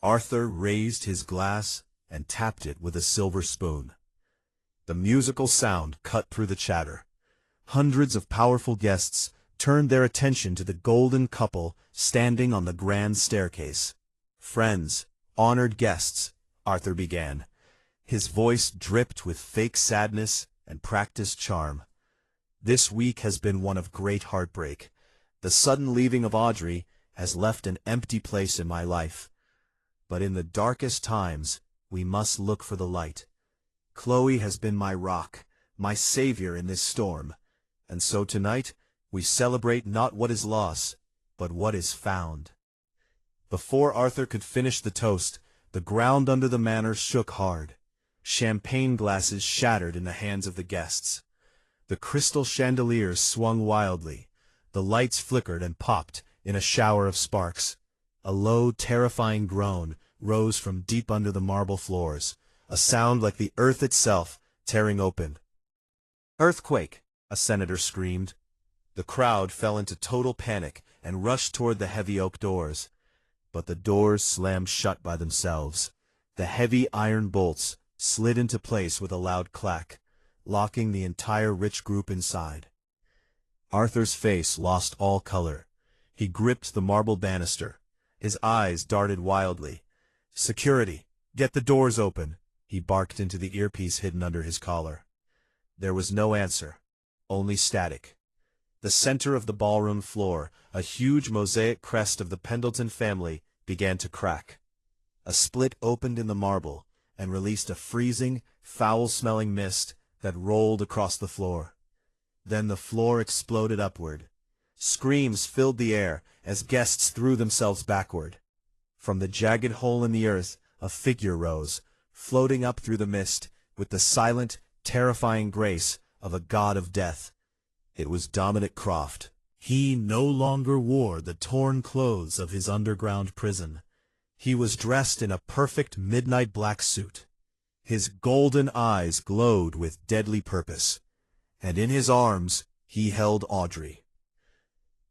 Arthur raised his glass and tapped it with a silver spoon. The musical sound cut through the chatter. Hundreds of powerful guests turned their attention to the golden couple standing on the grand staircase. "Friends, honored guests," Arthur began. His voice dripped with fake sadness and practiced charm. "This week has been one of great heartbreak. The sudden leaving of Audrey has left an empty place in my life. But in the darkest times, we must look for the light. Chloe has been my rock, my savior in this storm. And so tonight, we celebrate not what is lost, but what is found." Before Arthur could finish the toast, the ground under the manor shook hard. Champagne glasses shattered in the hands of the guests. The crystal chandeliers swung wildly. The lights flickered and popped in a shower of sparks. A low, terrifying groan rose from deep under the marble floors, a sound like the earth itself tearing open. "Earthquake!" a senator screamed. The crowd fell into total panic and rushed toward the heavy oak doors. But the doors slammed shut by themselves. The heavy iron bolts slid into place with a loud clack, locking the entire rich group inside. Arthur's face lost all color. He gripped the marble banister. His eyes darted wildly. "Security! Get the doors open!" he barked into the earpiece hidden under his collar. There was no answer, only static. The center of the ballroom floor, a huge mosaic crest of the Pendleton family, began to crack. A split opened in the marble and released a freezing, foul-smelling mist that rolled across the floor. Then the floor exploded upward. Screams filled the air as guests threw themselves backward. From the jagged hole in the earth, a figure rose, floating up through the mist with the silent, terrifying grace of a god of death. It was Dominic Croft. He no longer wore the torn clothes of his underground prison. He was dressed in a perfect midnight black suit. His golden eyes glowed with deadly purpose, and in his arms he held Audrey.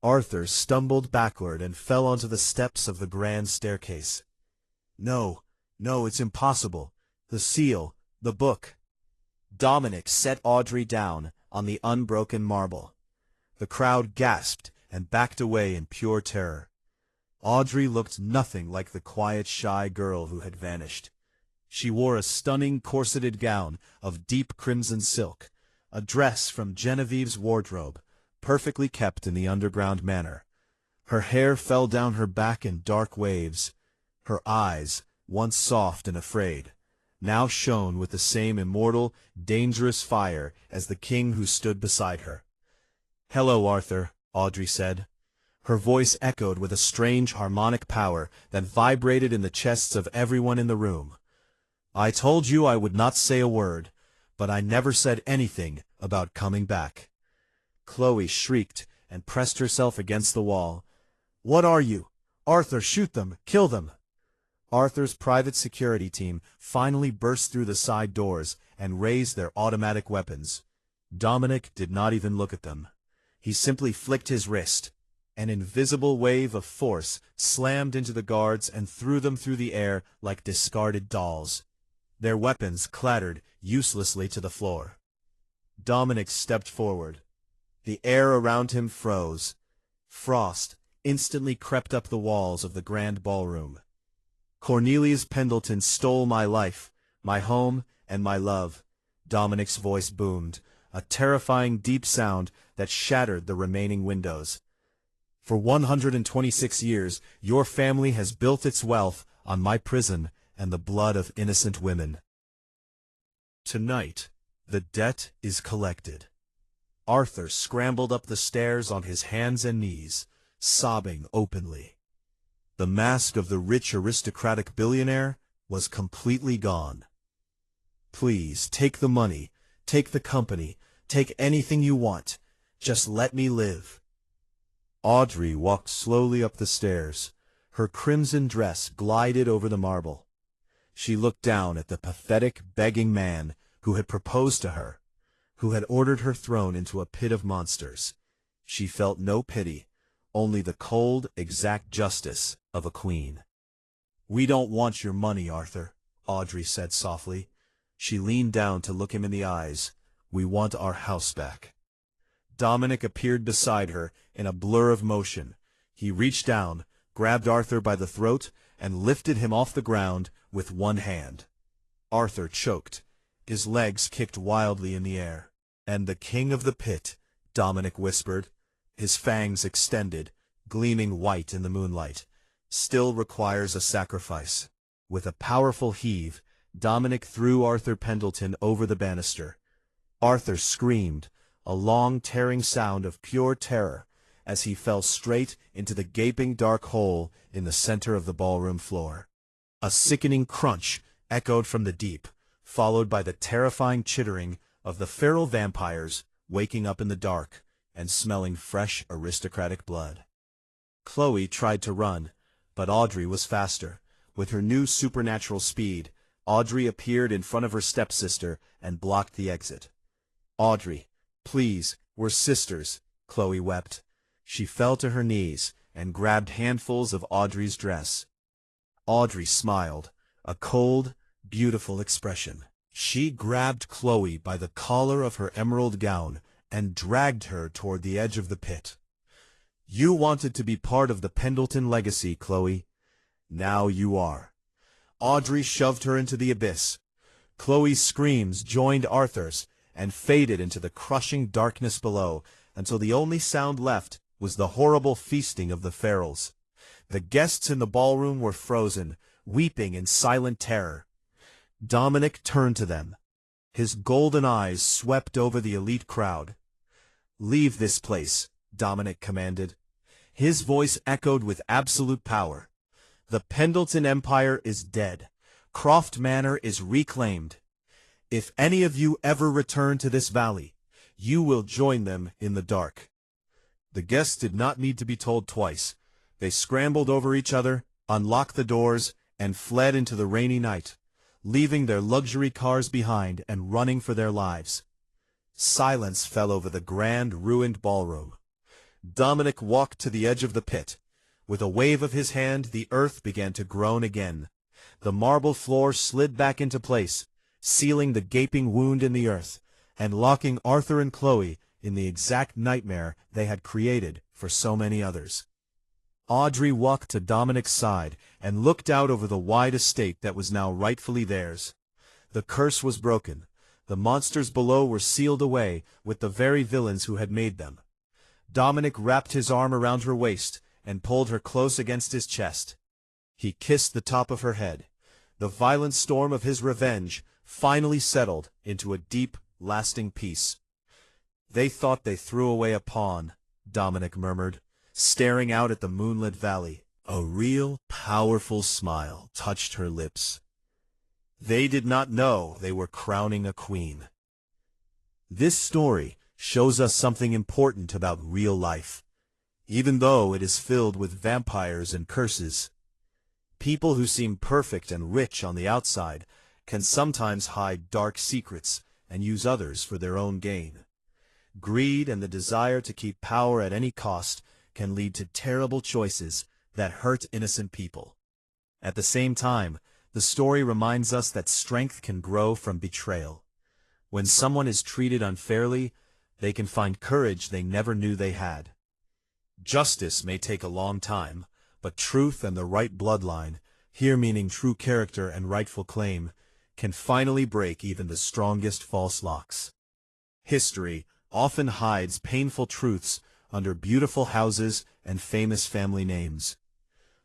Arthur stumbled backward and fell onto the steps of the grand staircase. "No, no, it's impossible. The seal, the book." Dominic set Audrey down on the unbroken marble. The crowd gasped and backed away in pure terror. Audrey looked nothing like the quiet, shy girl who had vanished. She wore a stunning corseted gown of deep crimson silk, a dress from Genevieve's wardrobe, perfectly kept in the underground manor. Her hair fell down her back in dark waves. Her eyes, once soft and afraid, now shone with the same immortal, dangerous fire as the king who stood beside her. "Hello, Arthur," Audrey said. Her voice echoed with a strange harmonic power that vibrated in the chests of everyone in the room. "I told you I would not say a word, but I never said anything about coming back." Chloe shrieked and pressed herself against the wall. "What are you? Arthur, shoot them! Kill them!" Arthur's private security team finally burst through the side doors and raised their automatic weapons. Dominic did not even look at them. He simply flicked his wrist. An invisible wave of force slammed into the guards and threw them through the air like discarded dolls. Their weapons clattered uselessly to the floor. Dominic stepped forward. The air around him froze. Frost instantly crept up the walls of the grand ballroom. "Cornelius Pendleton stole my life, my home, and my love," Dominic's voice boomed, a terrifying deep sound that shattered the remaining windows. "For 126 years, your family has built its wealth on my prison and the blood of innocent women. Tonight, the debt is collected." Arthur scrambled up the stairs on his hands and knees, sobbing openly. The mask of the rich aristocratic billionaire was completely gone. "Please, take the money, take the company, take anything you want. Just let me live." Audrey walked slowly up the stairs. Her crimson dress glided over the marble. She looked down at the pathetic, begging man who had proposed to her, who had ordered her thrown into a pit of monsters. She felt no pity, only the cold, exact justice of a queen. "We don't want your money, Arthur," Audrey said softly. She leaned down to look him in the eyes. "We want our house back." Dominic appeared beside her in a blur of motion. He reached down, grabbed Arthur by the throat, and lifted him off the ground with one hand. Arthur choked. His legs kicked wildly in the air. "And the king of the pit," Dominic whispered, his fangs extended, gleaming white in the moonlight, "still requires a sacrifice." With a powerful heave, Dominic threw Arthur Pendleton over the banister. Arthur screamed, a long tearing sound of pure terror, as he fell straight into the gaping dark hole in the center of the ballroom floor. A sickening crunch echoed from the deep, followed by the terrifying chittering of the feral vampires waking up in the dark and smelling fresh aristocratic blood. Chloe tried to run, but Audrey was faster. With her new supernatural speed, Audrey appeared in front of her stepsister and blocked the exit. "Audrey, please, we're sisters," Chloe wept. She fell to her knees and grabbed handfuls of Audrey's dress. Audrey smiled, a cold, beautiful expression. She grabbed Chloe by the collar of her emerald gown and dragged her toward the edge of the pit. "You wanted to be part of the Pendleton legacy, Chloe. Now you are." Audrey shoved her into the abyss. Chloe's screams joined Arthur's and faded into the crushing darkness below until the only sound left was the horrible feasting of the ferals. The guests in the ballroom were frozen, weeping in silent terror. Dominic turned to them. His golden eyes swept over the elite crowd. "Leave this place," Dominic commanded. His voice echoed with absolute power. "The Pendleton Empire is dead. Croft Manor is reclaimed. If any of you ever return to this valley, you will join them in the dark." The guests did not need to be told twice. They scrambled over each other, unlocked the doors, and fled into the rainy night, leaving their luxury cars behind and running for their lives. Silence fell over the grand, ruined ballroom. Dominic walked to the edge of the pit. With a wave of his hand, the earth began to groan again. The marble floor slid back into place, sealing the gaping wound in the earth, and locking Arthur and Chloe in the exact nightmare they had created for so many others. Audrey walked to Dominic's side and looked out over the wide estate that was now rightfully theirs. The curse was broken. The monsters below were sealed away with the very villains who had made them. Dominic wrapped his arm around her waist and pulled her close against his chest. He kissed the top of her head. The violent storm of his revenge finally settled into a deep, lasting peace. "They thought they threw away a pawn," Dominic murmured, staring out at the moonlit valley. A real, powerful smile touched her lips. They did not know they were crowning a queen. This story shows us something important about real life. Even though it is filled with vampires and curses, people who seem perfect and rich on the outside can sometimes hide dark secrets and use others for their own gain. Greed and the desire to keep power at any cost can lead to terrible choices that hurt innocent people. At the same time, the story reminds us that strength can grow from betrayal. When someone is treated unfairly, they can find courage they never knew they had. Justice may take a long time, but truth and the right bloodline, here meaning true character and rightful claim, can finally break even the strongest false locks. History often hides painful truths under beautiful houses and famous family names.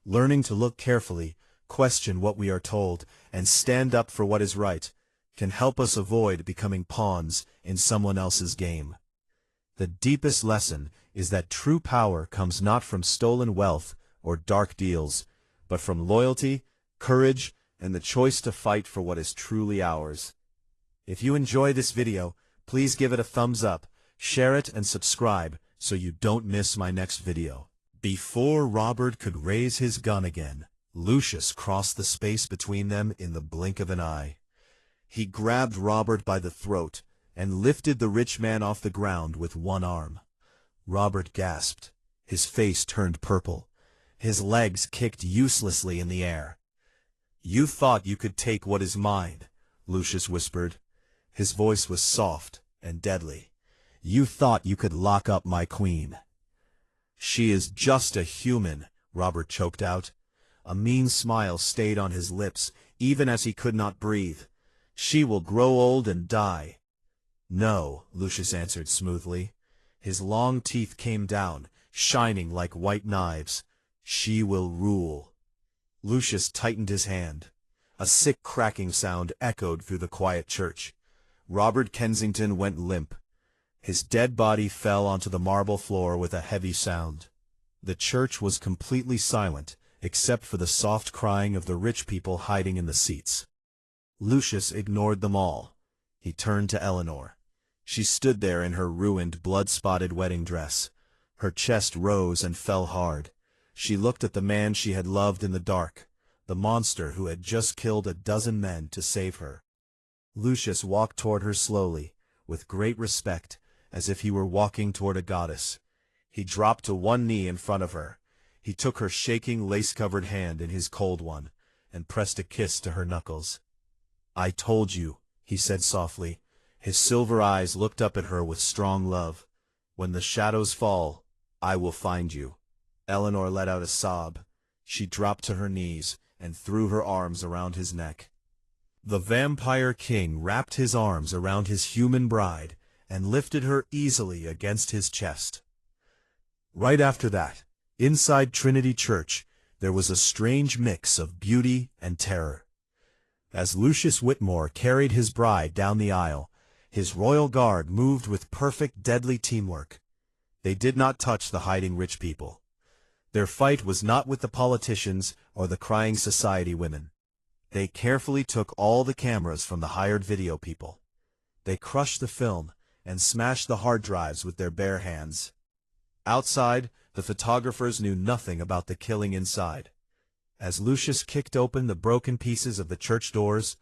Learning to look carefully, question what we are told, and stand up for what is right can help us avoid becoming pawns in someone else's game. The deepest lesson is that true power comes not from stolen wealth or dark deals, but from loyalty, courage, and the choice to fight for what is truly ours. If you enjoy this video, please give it a thumbs up, share it, and subscribe so you don't miss my next video. Before Robert could raise his gun again, Lucius crossed the space between them in the blink of an eye. He grabbed Robert by the throat and lifted the rich man off the ground with one arm. Robert gasped. His face turned purple. His legs kicked uselessly in the air. You thought you could take what is mine, Lucius whispered. His voice was soft and deadly. You thought you could lock up my queen. She is just a human, Robert choked out. A mean smile stayed on his lips, even as he could not breathe. She will grow old and die. No, Lucius answered smoothly. His long teeth came down, shining like white knives. She will rule. Lucius tightened his hand. A sick cracking sound echoed through the quiet church. Robert Kensington went limp. His dead body fell onto the marble floor with a heavy sound. The church was completely silent, except for the soft crying of the rich people hiding in the seats. Lucius ignored them all. He turned to Eleanor. She stood there in her ruined, blood-spotted wedding dress. Her chest rose and fell hard. She looked at the man she had loved in the dark, the monster who had just killed a dozen men to save her. Lucius walked toward her slowly, with great respect, as if he were walking toward a goddess. He dropped to one knee in front of her. He took her shaking, lace-covered hand in his cold one, and pressed a kiss to her knuckles. "I told you," he said softly. His silver eyes looked up at her with strong love. "When the shadows fall, I will find you." Eleanor let out a sob. She dropped to her knees and threw her arms around his neck. The vampire king wrapped his arms around his human bride and lifted her easily against his chest. Right after that, inside Trinity Church, there was a strange mix of beauty and terror. As Lucius Whitmore carried his bride down the aisle, his royal guard moved with perfect deadly teamwork. They did not touch the hiding rich people. Their fight was not with the politicians or the crying society women. They carefully took all the cameras from the hired video people. They crushed the film and smashed the hard drives with their bare hands. Outside, the photographers knew nothing about the killing inside. As Lucius kicked open the broken pieces of the church doors,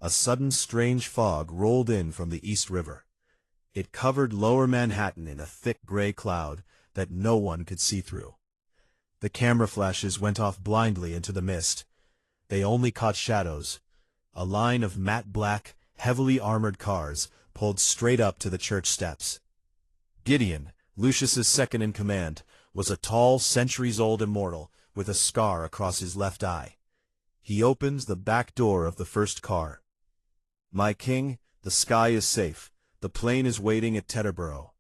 a sudden strange fog rolled in from the East River. It covered lower Manhattan in a thick gray cloud that no one could see through. The camera flashes went off blindly into the mist. They only caught shadows. A line of matte black, heavily armored cars pulled straight up to the church steps. Gideon, Lucius's second-in-command, was a tall, centuries-old immortal with a scar across his left eye. He opens the back door of the first car. "My king, the sky is safe. The plane is waiting at Teterboro."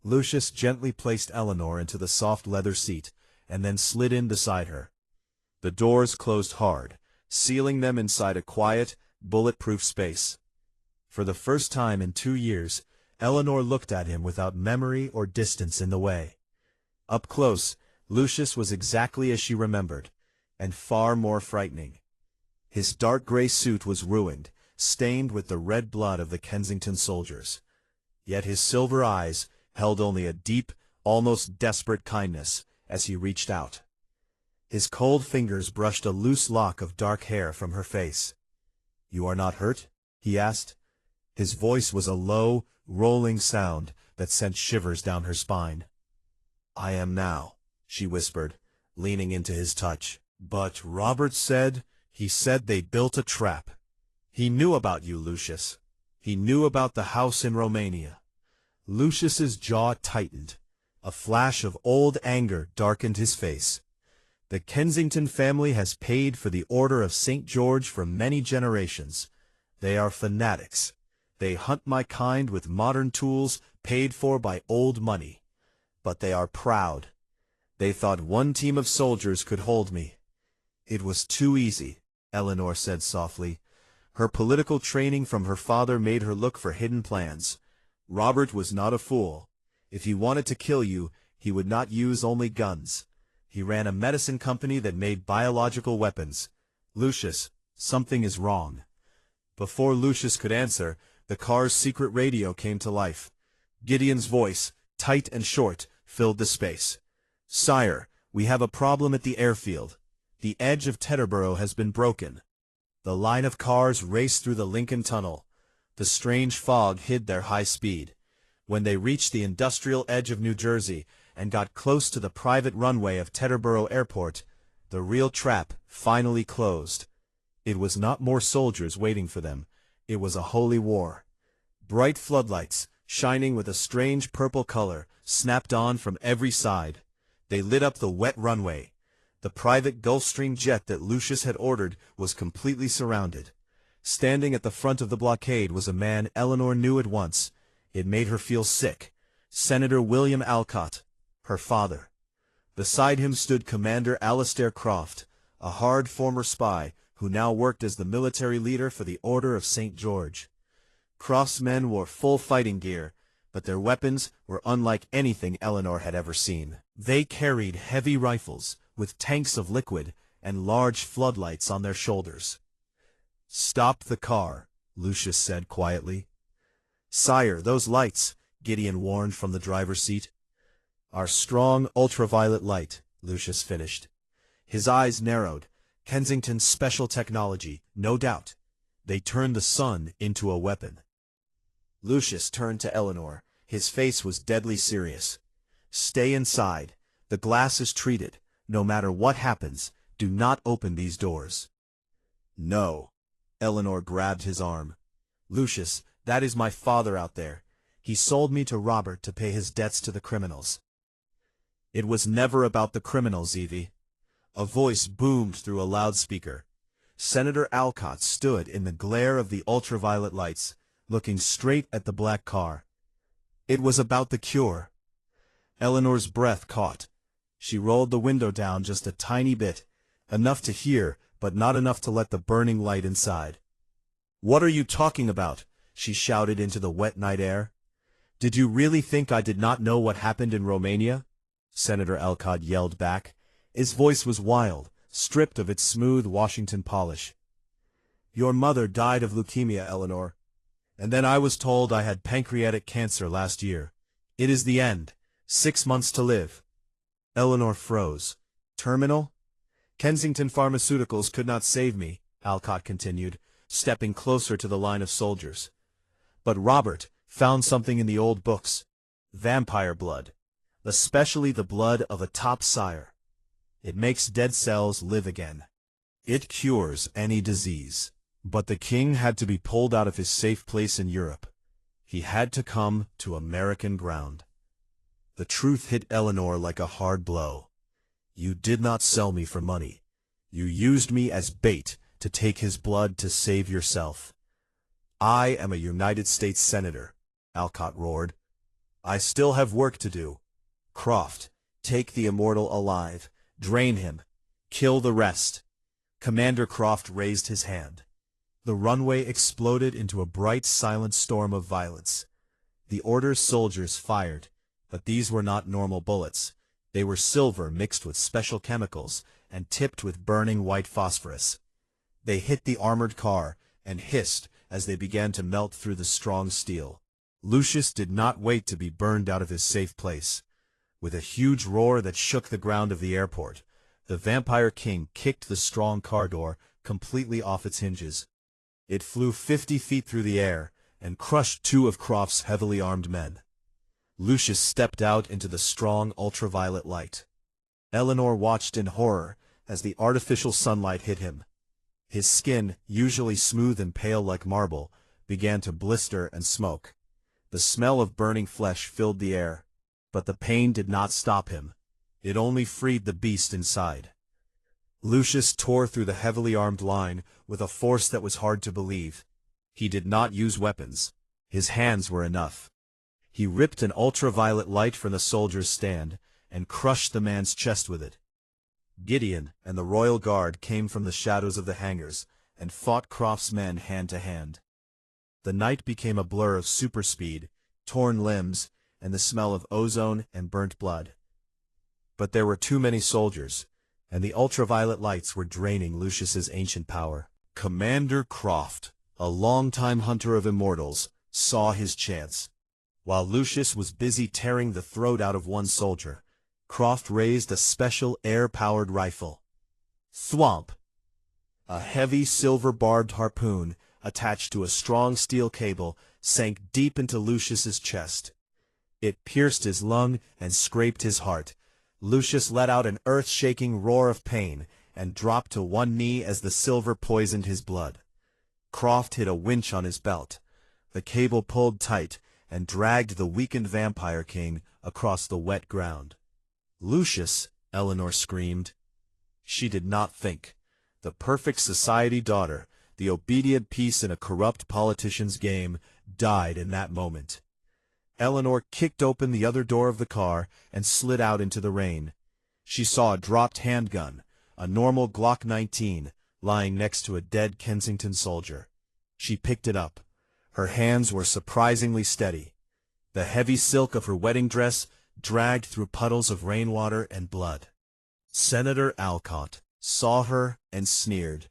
Lucius gently placed Eleanor into the soft leather seat and then slid in beside her. The doors closed hard, sealing them inside a quiet, bulletproof space. For the first time in 2 years, Eleanor looked at him without memory or distance in the way. Up close, Lucius was exactly as she remembered, and far more frightening. His dark gray suit was ruined, stained with the red blood of the Kensington soldiers. Yet his silver eyes held only a deep, almost desperate kindness as he reached out. His cold fingers brushed a loose lock of dark hair from her face. "You are not hurt?" he asked. His voice was a low, rolling sound that sent shivers down her spine. "I am now," she whispered, leaning into his touch. "But Robert said, he said they built a trap. He knew about you, Lucius. He knew about the house in Romania." Lucius's jaw tightened. A flash of old anger darkened his face. "The Kensington family has paid for the Order of St. George for many generations. They are fanatics. They hunt my kind with modern tools paid for by old money. But they are proud. They thought one team of soldiers could hold me." "It was too easy," Eleanor said softly. Her political training from her father made her look for hidden plans. Robert was not a fool. If he wanted to kill you, he would not use only guns. He ran a medicine company that made biological weapons. "Lucius, something is wrong." Before Lucius could answer, the car's secret radio came to life. Gideon's voice, tight and short, filled the space. "Sire, we have a problem at the airfield. The edge of Teterboro has been broken." The line of cars raced through the Lincoln Tunnel. The strange fog hid their high speed. When they reached the industrial edge of New Jersey and got close to the private runway of Teterboro Airport, the real trap finally closed. It was not more soldiers waiting for them. It was a holy war. Bright floodlights, shining with a strange purple color, snapped on from every side. They lit up the wet runway. The private Gulfstream jet that Lucius had ordered was completely surrounded. Standing at the front of the blockade was a man Eleanor knew at once. It made her feel sick. Senator William Alcott, her father. Beside him stood Commander Alastair Croft, a hard former spy who now worked as the military leader for the Order of St. George. Croft's men wore full fighting gear, but their weapons were unlike anything Eleanor had ever seen. They carried heavy rifles, with tanks of liquid, and large floodlights on their shoulders. "Stop the car," Lucius said quietly. "Sire, those lights," Gideon warned from the driver's seat. "Our strong ultraviolet light," Lucius finished. His eyes narrowed. Kensington's special technology, no doubt. They turned the sun into a weapon. Lucius turned to Eleanor. His face was deadly serious. "Stay inside. The glass is treated. No matter what happens, do not open these doors." "No." Eleanor grabbed his arm. "Lucius, that is my father out there. He sold me to Robert to pay his debts to the criminals." "It was never about the criminals, Evie." A voice boomed through a loudspeaker. Senator Alcott stood in the glare of the ultraviolet lights, looking straight at the black car. "It was about the cure." Eleanor's breath caught. She rolled the window down just a tiny bit, enough to hear, but not enough to let the burning light inside. "What are you talking about?" she shouted into the wet night air. "Did you really think I did not know what happened in Romania?" Senator Alcott yelled back. His voice was wild, stripped of its smooth Washington polish. "Your mother died of leukemia, Eleanor. And then I was told I had pancreatic cancer last year. It is the end. 6 months to live." Eleanor froze. "Terminal?" "Kensington Pharmaceuticals could not save me," Alcott continued, stepping closer to the line of soldiers. "But Robert found something in the old books. Vampire blood. Especially the blood of a top sire. It makes dead cells live again. It cures any disease." But the king had to be pulled out of his safe place in Europe. He had to come to American ground. The truth hit Eleanor like a hard blow. "You did not sell me for money. You used me as bait to take his blood to save yourself." "I am a United States Senator," Alcott roared. "I still have work to do. Croft, take the immortal alive. Drain him. Kill the rest." Commander Croft raised his hand. The runway exploded into a bright, silent storm of violence. The Order's soldiers fired, but these were not normal bullets. They were silver mixed with special chemicals and tipped with burning white phosphorus. They hit the armored car and hissed as they began to melt through the strong steel. Lucius did not wait to be burned out of his safe place. With a huge roar that shook the ground of the airport, the Vampire King kicked the strong car door completely off its hinges. It flew 50 feet through the air and crushed 2 of Croft's heavily armed men. Lucius stepped out into the strong ultraviolet light. Eleanor watched in horror as the artificial sunlight hit him. His skin, usually smooth and pale like marble, began to blister and smoke. The smell of burning flesh filled the air. But the pain did not stop him. It only freed the beast inside. Lucius tore through the heavily armed line with a force that was hard to believe. He did not use weapons. His hands were enough. He ripped an ultraviolet light from the soldier's stand and crushed the man's chest with it. Gideon and the Royal Guard came from the shadows of the hangars and fought Croft's men hand to hand. The night became a blur of superspeed, torn limbs, and the smell of ozone and burnt blood. But there were too many soldiers, and the ultraviolet lights were draining Lucius's ancient power. Commander Croft, a longtime hunter of immortals, saw his chance. While Lucius was busy tearing the throat out of one soldier, Croft raised a special air-powered rifle. Thwomp! A heavy silver-barbed harpoon, attached to a strong steel cable, sank deep into Lucius's chest. It pierced his lung and scraped his heart. Lucius let out an earth-shaking roar of pain, and dropped to one knee as the silver poisoned his blood. Croft hit a winch on his belt. The cable pulled tight and dragged the weakened Vampire King across the wet ground. "Lucius!" Eleanor screamed. She did not think. The perfect society daughter, the obedient piece in a corrupt politician's game, died in that moment. Eleanor kicked open the other door of the car and slid out into the rain. She saw a dropped handgun, a normal Glock 19, lying next to a dead Kensington soldier. She picked it up. Her hands were surprisingly steady. The heavy silk of her wedding dress dragged through puddles of rainwater and blood. Senator Alcott saw her and sneered.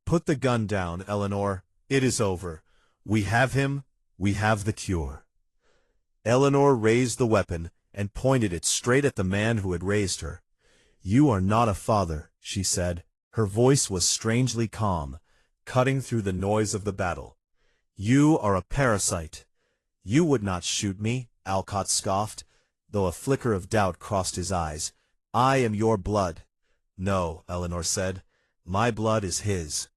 "Put the gun down, Eleanor. It is over. We have him. We have the cure." Eleanor raised the weapon and pointed it straight at the man who had raised her. "You are not a father," she said. Her voice was strangely calm, cutting through the noise of the battle. "You are a parasite." "You would not shoot me," Alcott scoffed, though a flicker of doubt crossed his eyes. "I am your blood." "No," Eleanor said. "My blood is his."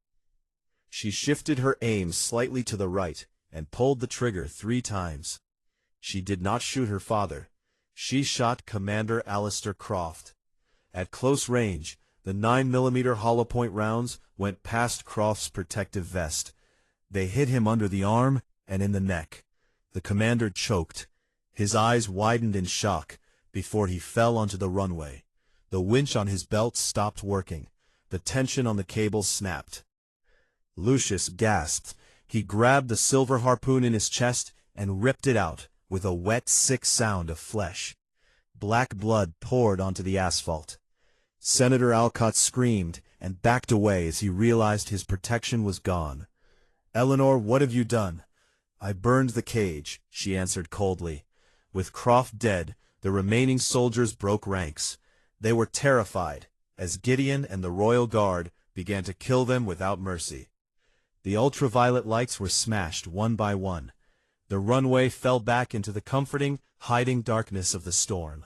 She shifted her aim slightly to the right and pulled the trigger 3 times. She did not shoot her father. She shot Commander Alistair Croft. At close range, the 9mm hollow point rounds went past Croft's protective vest. They hit him under the arm and in the neck. The commander choked. His eyes widened in shock before he fell onto the runway. The winch on his belt stopped working. The tension on the cable snapped. Lucius gasped. He grabbed the silver harpoon in his chest and ripped it out with a wet, sick sound of flesh. Black blood poured onto the asphalt. Senator Alcott screamed and backed away as he realized his protection was gone. "Eleanor, what have you done?" "I burned the cage," she answered coldly. With Croft dead, the remaining soldiers broke ranks. They were terrified, as Gideon and the Royal Guard began to kill them without mercy. The ultraviolet lights were smashed one by one. The runway fell back into the comforting, hiding darkness of the storm.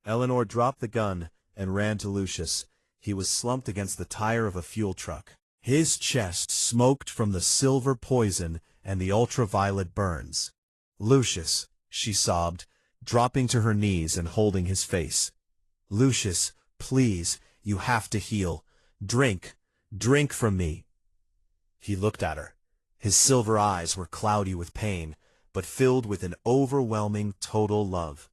Eleanor dropped the gun and ran to Lucius. He was slumped against the tire of a fuel truck. His chest smoked from the silver poison and the ultraviolet burns. "Lucius," she sobbed, dropping to her knees and holding his face. "Lucius, please, you have to heal. Drink from me." He looked at her. His silver eyes were cloudy with pain, but filled with an overwhelming, total love.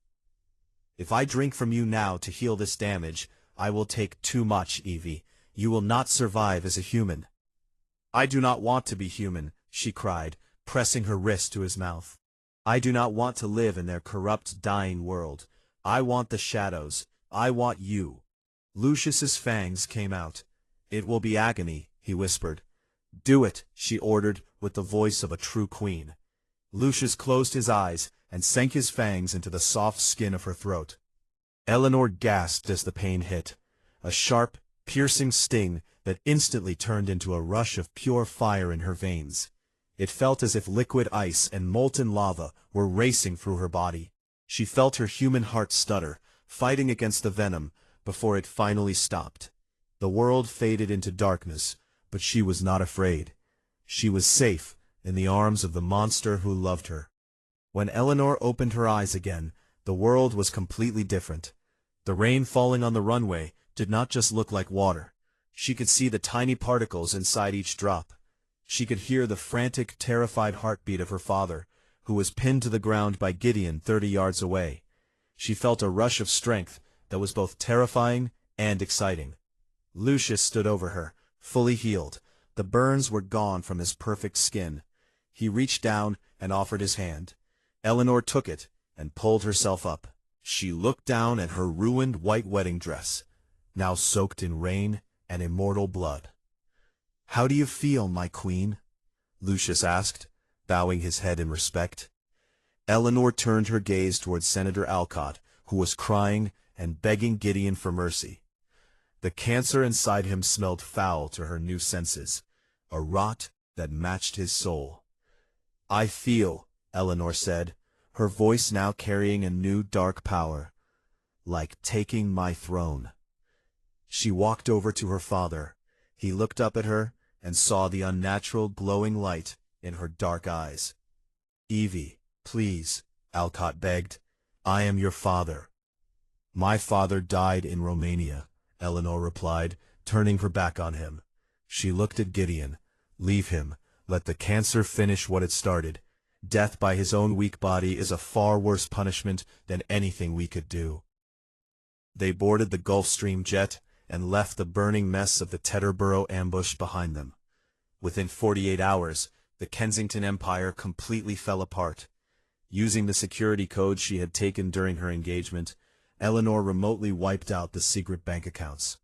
"If I drink from you now to heal this damage, I will take too much, Evie. You will not survive as a human." "I do not want to be human," she cried, pressing her wrist to his mouth. "I do not want to live in their corrupt, dying world. I want the shadows. I want you." Lucius's fangs came out. "It will be agony," he whispered. "Do it," she ordered with the voice of a true queen. Lucius closed his eyes and sank his fangs into the soft skin of her throat. Eleanor gasped as the pain hit, a sharp, piercing sting that instantly turned into a rush of pure fire in her veins. It felt as if liquid ice and molten lava were racing through her body. She felt her human heart stutter, fighting against the venom, before it finally stopped. The world faded into darkness, but she was not afraid. She was safe in the arms of the monster who loved her. When Eleanor opened her eyes again, the world was completely different. The rain falling on the runway did not just look like water. She could see the tiny particles inside each drop. She could hear the frantic, terrified heartbeat of her father, who was pinned to the ground by Gideon 30 yards away. She felt a rush of strength that was both terrifying and exciting. Lucius stood over her, fully healed. The burns were gone from his perfect skin. He reached down and offered his hand. Eleanor took it and pulled herself up. She looked down at her ruined white wedding dress, now soaked in rain and immortal blood. "How do you feel, my queen?" Lucius asked, bowing his head in respect. Eleanor turned her gaze toward Senator Alcott, who was crying and begging Gideon for mercy. The cancer inside him smelled foul to her new senses, a rot that matched his soul. "I feel," Eleanor said, her voice now carrying a new dark power, "like taking my throne." She walked over to her father. He looked up at her and saw the unnatural glowing light in her dark eyes. "Evie, please," Alcott begged. "I am your father." "My father died in Romania," Eleanor replied, turning her back on him. She looked at Gideon. "Leave him. Let the cancer finish what it started. Death by his own weak body is a far worse punishment than anything we could do." They boarded the Gulfstream jet and left the burning mess of the Teterboro ambush behind them. Within 48 hours, the Kensington Empire completely fell apart. Using the security code she had taken during her engagement, Eleanor remotely wiped out the secret bank accounts.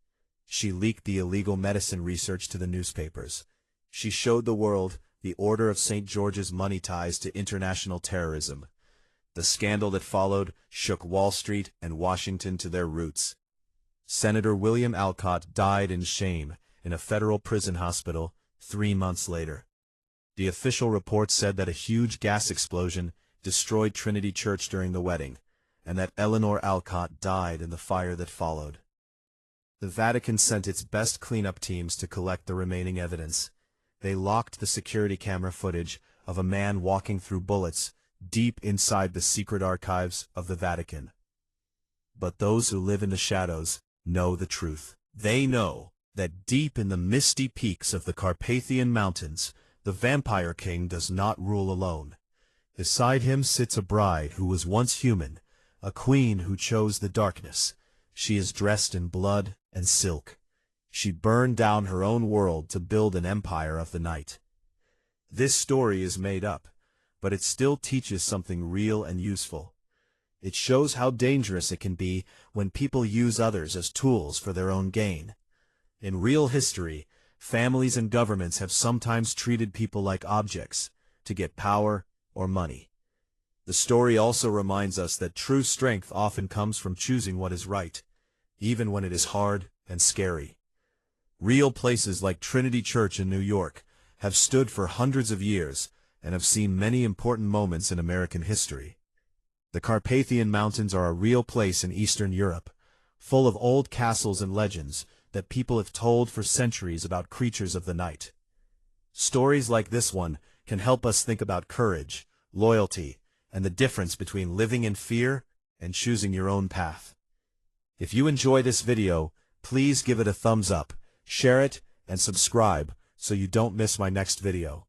She leaked the illegal medicine research to the newspapers. She showed the world the Order of St. George's money ties to international terrorism. The scandal that followed shook Wall Street and Washington to their roots. Senator William Alcott died in shame in a federal prison hospital 3 months later. The official report said that a huge gas explosion destroyed Trinity Church during the wedding, and that Eleanor Alcott died in the fire that followed. The Vatican sent its best cleanup teams to collect the remaining evidence. They locked the security camera footage of a man walking through bullets deep inside the secret archives of the Vatican. But those who live in the shadows know the truth. They know that deep in the misty peaks of the Carpathian Mountains, the Vampire King does not rule alone. Beside him sits a bride who was once human, a queen who chose the darkness. She is dressed in blood and silk. She burned down her own world to build an empire of the night. This story is made up, but it still teaches something real and useful. It shows how dangerous it can be when people use others as tools for their own gain. In real history, families and governments have sometimes treated people like objects to get power or money. The story also reminds us that true strength often comes from choosing what is right, even when it is hard and scary. Real places like Trinity Church in New York have stood for hundreds of years and have seen many important moments in American history. The Carpathian Mountains are a real place in Eastern Europe, full of old castles and legends that people have told for centuries about creatures of the night. Stories like this one can help us think about courage, loyalty, and the difference between living in fear and choosing your own path. If you enjoy this video, please give it a thumbs up, share it, and subscribe so you don't miss my next video.